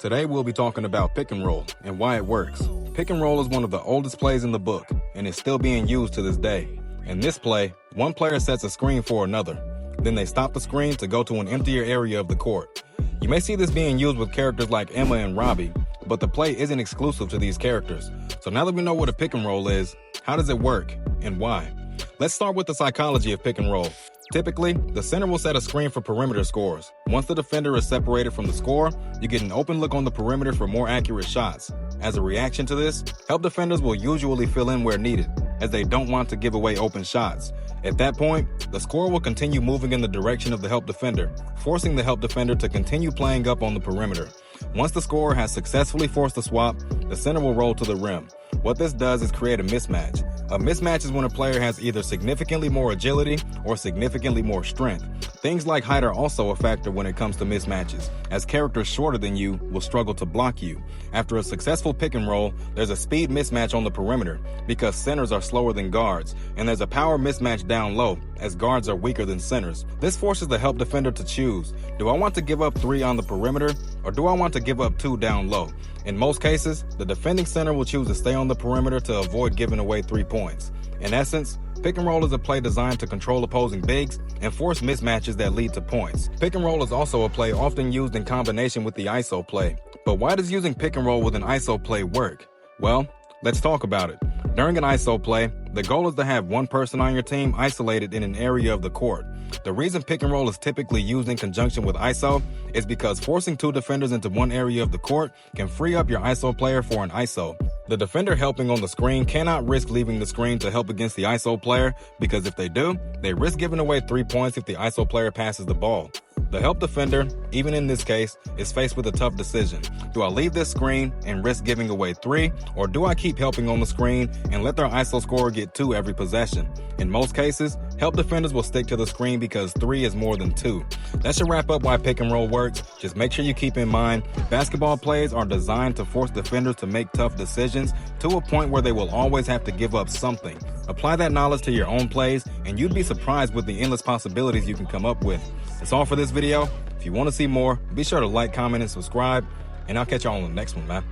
Today we'll be talking about pick and roll and why it works. Pick and roll is one of the oldest plays in the book and is still being used to this day. In this play, one player sets a screen for another. Then they stop the screen to go to an emptier area of the court. You may see this being used with characters like Emma and Robbie, but the play isn't exclusive to these characters. So now that we know what a pick and roll is, how does it work and why? Let's start with the psychology of pick and roll. Typically, the center will set a screen for perimeter scores. Once the defender is separated from the scorer, you get an open look on the perimeter for more accurate shots. As a reaction to this, help defenders will usually fill in where needed, as they don't want to give away open shots. At that point, the scorer will continue moving in the direction of the help defender, forcing the help defender to continue playing up on the perimeter. Once the scorer has successfully forced the swap, the center will roll to the rim. What this does is create a mismatch. A mismatch is when a player has either significantly more agility or significantly more strength. Things like height are also a factor when it comes to mismatches, as characters shorter than you will struggle to block you. After a successful pick and roll, there's a speed mismatch on the perimeter because centers are slower than guards, and there's a power mismatch down low as guards are weaker than centers. This forces the help defender to choose. Do I want to give up 3 on the perimeter, or do I want to give up 2 down low? In most cases, the defending center will choose to stay on the perimeter to avoid giving away 3 points. In essence, pick and roll is a play designed to control opposing bigs and force mismatches that lead to points. Pick and roll is also a play often used in combination with the ISO play. But why does using pick and roll with an ISO play work? Well, let's talk about it. During an ISO play, the goal is to have one person on your team isolated in an area of the court. The reason pick and roll is typically used in conjunction with ISO is because forcing 2 defenders into one area of the court can free up your ISO player for an ISO. The defender helping on the screen cannot risk leaving the screen to help against the ISO player because if they do, they risk giving away 3 points if the ISO player passes the ball. The help defender, even in this case, is faced with a tough decision. Do I leave this screen and risk giving away 3, or do I keep helping on the screen and let their ISO scorer get 2 every possession? In most cases, help defenders will stick to the screen because 3 is more than 2. That should wrap up why pick and roll works. Just make sure you keep in mind, basketball plays are designed to force defenders to make tough decisions to a point where they will always have to give up something. Apply that knowledge to your own plays, and you'd be surprised with the endless possibilities you can come up with. That's all for this video. If you want to see more, be sure to like, comment, and subscribe, and I'll catch y'all on the next one, man.